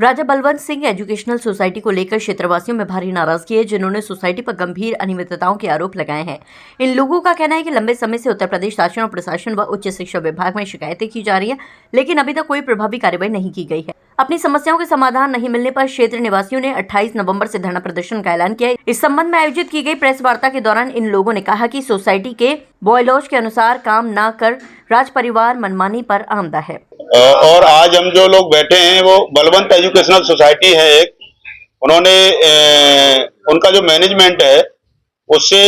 राजा Balwant Singh educational society को लेकर क्षेत्रवासियों में भारी नाराजगी है, जिन्होंने सोसाइटी पर गंभीर अनियमितताओं के आरोप लगाए हैं। इन लोगों का कहना है कि लंबे समय से उत्तर प्रदेश शासन और प्रशासन व उच्च शिक्षा विभाग में शिकायतें की जा रही हैं, लेकिन अभी तक कोई प्रभावी कार्रवाई नहीं की गई है। अपनी समस्याओं के समाधान नहीं मिलने पर क्षेत्र निवासियों ने 28 नवंबर से धरना प्रदर्शन का ऐलान किया। इस संबंध में आयोजित की गई प्रेस वार्ता के दौरान इन लोगों ने कहा कि सोसाइटी के बॉयलॉज के अनुसार काम न कर राज परिवार मनमानी पर आमदा है। और आज हम जो लोग बैठे हैं वो बलवंत एजुकेशनल सोसाइटी है एक, उन्होंने उनका जो मैनेजमेंट है उससे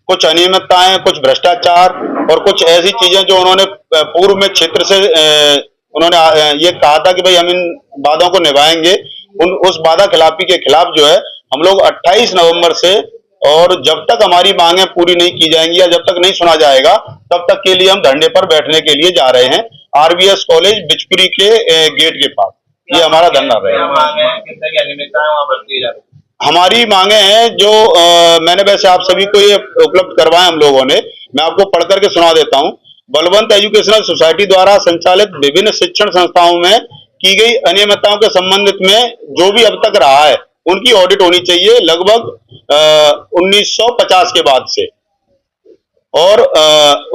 कुछ अनियमितताएं, कुछ भ्रष्टाचार और कुछ ऐसी चीजें जो उन्होंने पूर्व में क्षेत्र से उन्होंने ये कहा था कि भाई हम इन वादों को निभाएंगे, उस वादा खिलाफी के खिलाफ जो है हम लोग 28 नवंबर से, और जब तक हमारी मांगें पूरी नहीं की जाएंगी या जब तक नहीं सुना जाएगा तब तक के लिए हम धरने पर बैठने के लिए जा रहे हैं। आरबीएस कॉलेज बिचपुरी के गेट के पास ये हमारा धरना रहेगा। हमारी मांगे हैं जो मैंने वैसे आप सभी को ये उपलब्ध करवाए हम लोगों ने, मैं आपको पढ़ करके सुना देता हूँ। बलवंत एजुकेशनल सोसाइटी द्वारा संचालित विभिन्न शिक्षण संस्थाओं में की गई अनियमितताओं के संबंधित में जो भी अब तक रहा है उनकी ऑडिट होनी चाहिए लगभग 1950 के बाद से, और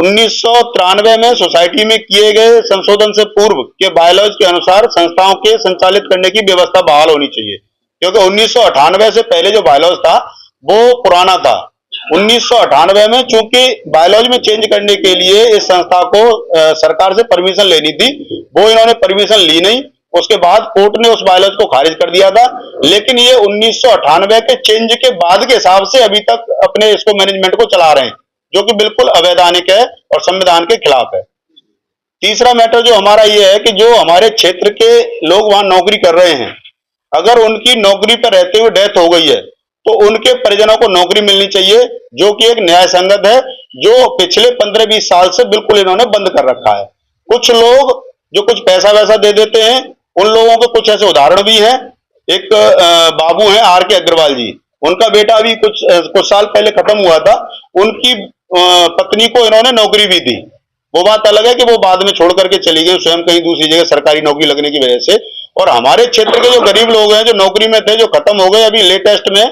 1993 में सोसाइटी में किए गए संशोधन से पूर्व के बायलॉज के अनुसार संस्थाओं के संचालित करने की व्यवस्था बहाल होनी चाहिए, क्योंकि 1998 से पहले जो बायलॉज था वो पुराना था। 1998 में चूंकि बायलॉज में चेंज करने के लिए इस संस्था को सरकार से परमिशन लेनी थी, वो इन्होंने परमिशन ली नहीं। उसके बाद कोर्ट ने उस बायलॉज को खारिज कर दिया था, लेकिन ये 1998 के चेंज के बाद के हिसाब से अभी तक अपने इसको मैनेजमेंट को चला रहे हैं, जो कि बिल्कुल अवैधानिक है और संविधान के खिलाफ है। तीसरा मैटर जो हमारा ये है कि जो हमारे क्षेत्र के लोग वहां नौकरी कर रहे हैं, अगर उनकी नौकरी पर रहते हुए डेथ हो गई है तो उनके परिजनों को नौकरी मिलनी चाहिए, जो कि एक न्याय संगत है, जो पिछले 15-20 साल से बिल्कुल इन्होंने बंद कर रखा है। कुछ लोग जो कुछ पैसा वैसा दे देते हैं, उन लोगों के कुछ ऐसे उदाहरण भी हैं। एक बाबू हैं आर के अग्रवाल जी, उनका बेटा अभी कुछ साल पहले खत्म हुआ था, उनकी पत्नी को इन्होंने नौकरी भी दी। वो बात अलग है कि वो बाद में छोड़ करके चली गई स्वयं कहीं दूसरी जगह सरकारी नौकरी लगने की वजह से। और हमारे क्षेत्र के जो गरीब लोग हैं जो नौकरी में थे, जो खत्म हो गए, अभी लेटेस्ट में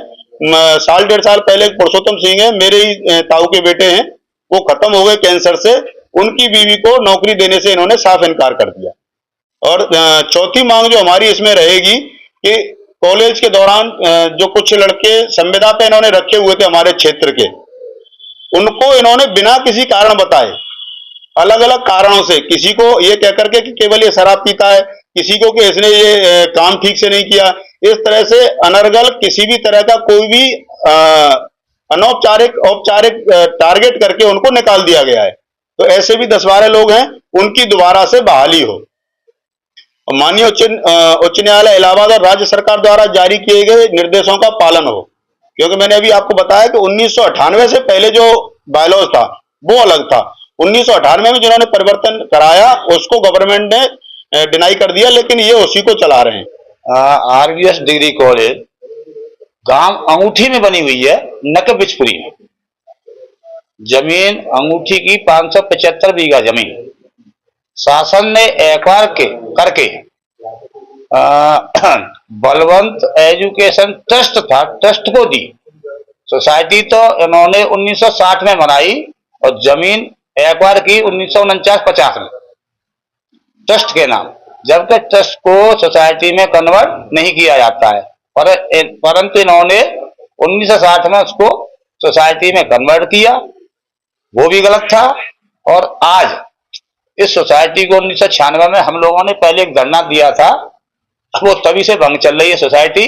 साल 1.5 साल पहले पुरुषोत्तम सिंह है, मेरे ही ताऊ के बेटे हैं, वो खत्म हो गए कैंसर से, उनकी बीवी को नौकरी देने से इन्होंने साफ इनकार कर दिया। और चौथी मांग जो हमारी इसमें रहेगी कि कॉलेज के दौरान जो कुछ लड़के संविदा पे इन्होंने रखे हुए थे हमारे क्षेत्र के, उनको इन्होंने बिना किसी कारण बताए अलग अलग कारणों से, किसी को ये कह करके कि केवल ये शराब पीता है, किसी को कि इसने ये काम ठीक से नहीं किया, इस तरह से अनर्गल किसी भी तरह का कोई भी अनौपचारिक औपचारिक टारगेट करके उनको निकाल दिया गया है। तो ऐसे भी 10-12 लोग हैं, उनकी दोबारा से बहाली हो। माननीय उच्च न्यायालय इलाहाबाद और राज्य सरकार द्वारा जारी किए गए निर्देशों का पालन हो, क्योंकि मैंने अभी आपको बताया कि 1998 से पहले जो बायलॉज था वो अलग था। 1998 में जिन्होंने परिवर्तन कराया उसको गवर्नमेंट ने डिनाई कर दिया, लेकिन ये उसी को चला रहे हैं। आरबीएस डिग्री कॉलेज गांव अंगूठी में बनी हुई है, नक बिचपुरी में। जमीन अंगूठी की 575 बीघा जमीन शासन ने एक्वायर करके बलवंत एजुकेशन ट्रस्ट था, ट्रस्ट को दी। सोसाइटी तो इन्होंने 1960 में बनाई और जमीन एक्वायर की 1949-50 में ट्रस्ट के नाम, जबकि ट्रस्ट को सोसाइटी में कन्वर्ट नहीं किया जाता है, परंतु इन्होंने 1960 में उसको सोसाइटी में कन्वर्ट किया, वो भी गलत था। और आज इस सोसाइटी को 1996 में हम लोगों ने पहले एक धरना दिया था, वो तभी से भंग चल रही है सोसाइटी।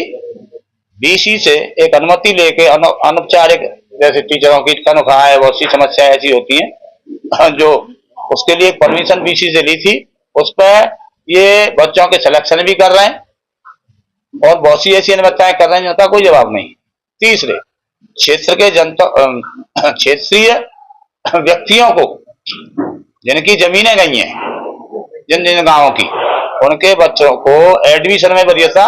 बीसी से एक अनुमति लेके अनौपचारिक, जैसे टीचरों की तनख्वाह है, बहुत सी समस्या ऐसी होती हैं जो उसके लिए परमिशन बीसी से ली थी, उस पर ये बच्चों के सिलेक्शन भी कर रहे हैं और बहुत सी ऐसी अनियमितताएं कर रहे हैं जिनका कोई जवाब नहीं। तीसरे, क्षेत्र के क्षेत्रीय व्यक्तियों को जिनकी जमीनें गई हैं, जिन जिन गांवों की, उनके बच्चों को एडमिशन में वरीयता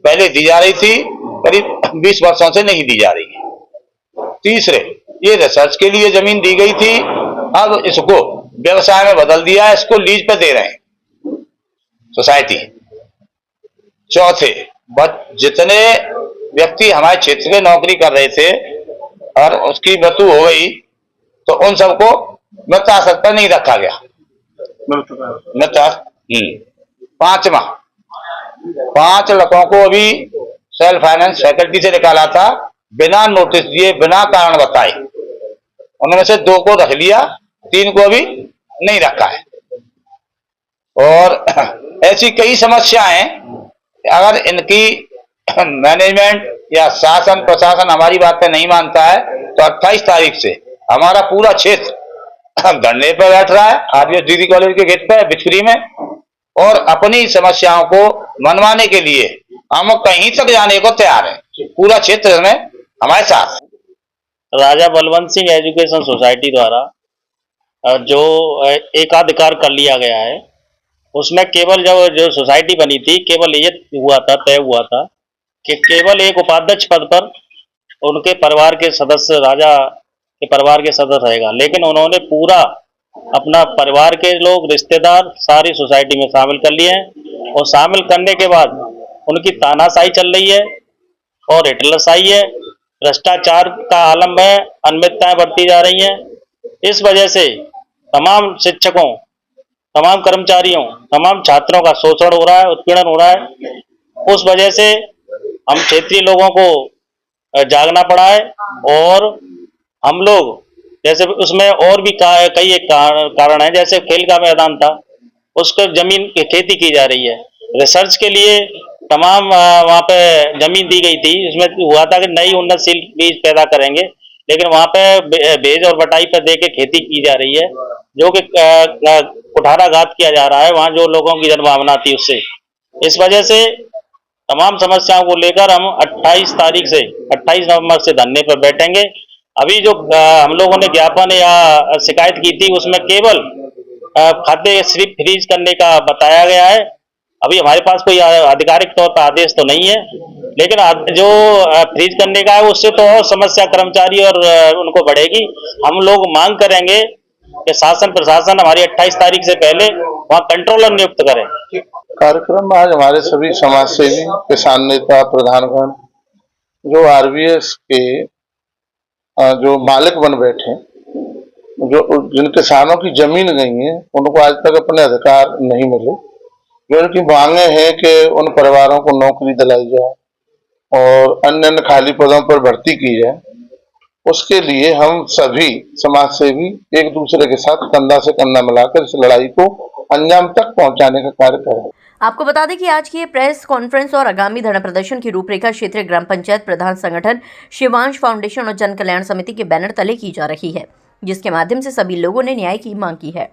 पहले दी जा रही थी, करीब 20 वर्षों से नहीं दी जा रही है। तीसरे, ये रिसर्च के लिए जमीन दी गई थी, अब इसको व्यवसाय में बदल दिया है, इसको लीज पे दे रहे हैं सोसाइटी। चौथे जितने व्यक्ति हमारे क्षेत्र में नौकरी कर रहे थे और उसकी मृत्यु हो गई तो उन सबको मृतासत पर नहीं रखा गया। पांचवा, 5 लड़कों को अभी सेल्फ फाइनेंस फैकल्टी से निकाला था बिना नोटिस दिए, बिना कारण बताए। उनमें से 2 को रख लिया, 3 को अभी नहीं रखा है। और ऐसी कई समस्याएं, अगर इनकी मैनेजमेंट या शासन प्रशासन हमारी बातें नहीं मानता है तो 28 तारीख से हमारा पूरा क्षेत्र धरने पर बैठ रहा है आरबीएस डिग्री कॉलेज के गेट पे बिचपुरी में, और अपनी समस्याओं को मनवाने के लिए हम कहीं तक जाने को तैयार हैं। पूरा क्षेत्र में हमारे साथ। राजा बलवंत सिंह एजुकेशन सोसाइटी द्वारा जो एकाधिकार कर लिया गया है, उसमें केवल जो सोसाइटी बनी थी, केवल ये तय हुआ था कि केवल एक उपाध्यक्ष पद पर उनके परिवार के सदस्य, राजा के परिवार के सदस्य रहेगा। लेकिन उन्होंने पूरा अपना परिवार के लोग, रिश्तेदार सारी सोसाइटी में शामिल कर लिए हैं, और शामिल करने के बाद उनकी तानाशाही चल रही है और हिटलरशाही है, भ्रष्टाचार का आलम है, अनियमितताएं बढ़ती जा रही हैं। इस वजह से तमाम शिक्षकों, तमाम कर्मचारियों, तमाम छात्रों का शोषण हो रहा है, उत्पीड़न हो रहा है। उस वजह से हम क्षेत्रीय लोगों को जागना पड़ा है, और हम लोग जैसे उसमें और भी कई एक कारण है। जैसे खेल का मैदान था, उसको जमीन की खेती की जा रही है, रिसर्च के लिए तमाम वहाँ पे जमीन दी गई थी। इसमें हुआ था कि नई उन्नतशील बीज पैदा करेंगे, लेकिन वहाँ पे बेज और बटाई पर दे के खेती की जा रही है, जो कि कुठाराघात किया जा रहा है वहाँ जो लोगों की जनभावना थी उससे। इस वजह से तमाम समस्याओं को लेकर हम 28 नवंबर से धरने पर बैठेंगे। अभी जो हम लोगों ने ज्ञापन या शिकायत की थी, उसमें केवल खाते सिर्फ फ्रीज करने का बताया गया है। अभी हमारे पास कोई आधिकारिक तौर पर आदेश तो नहीं है, लेकिन जो फ्रीज करने का है उससे तो और समस्या कर्मचारी और उनको बढ़ेगी। हम लोग मांग करेंगे कि शासन प्रशासन हमारी 28 तारीख से पहले वहाँ कंट्रोलर नियुक्त करें। कार्यक्रम में आज हमारे सभी समाज सेवी, किसान नेता, प्रधानगण जो आरबीएस के जो मालिक बन बैठे, जो जिन किसानों की जमीन गई है, उनको आज तक अपने अधिकार नहीं मिले, जो उनकी मांगे हैं कि उन परिवारों को नौकरी दिलाई जाए और अन्य खाली पदों पर भर्ती की जाए, उसके लिए हम सभी समाज सेवी एक दूसरे के साथ कंधा से कंधा मिलाकर इस लड़ाई को अंजाम तक पहुंचाने का कार्य करें। आपको बता दें कि आज की ये प्रेस कॉन्फ्रेंस और आगामी धरना प्रदर्शन की रूपरेखा क्षेत्रीय ग्राम पंचायत प्रधान संगठन शिवांश फाउंडेशन और जन कल्याण समिति के बैनर तले की जा रही है, जिसके माध्यम से सभी लोगों ने न्याय की मांग की है।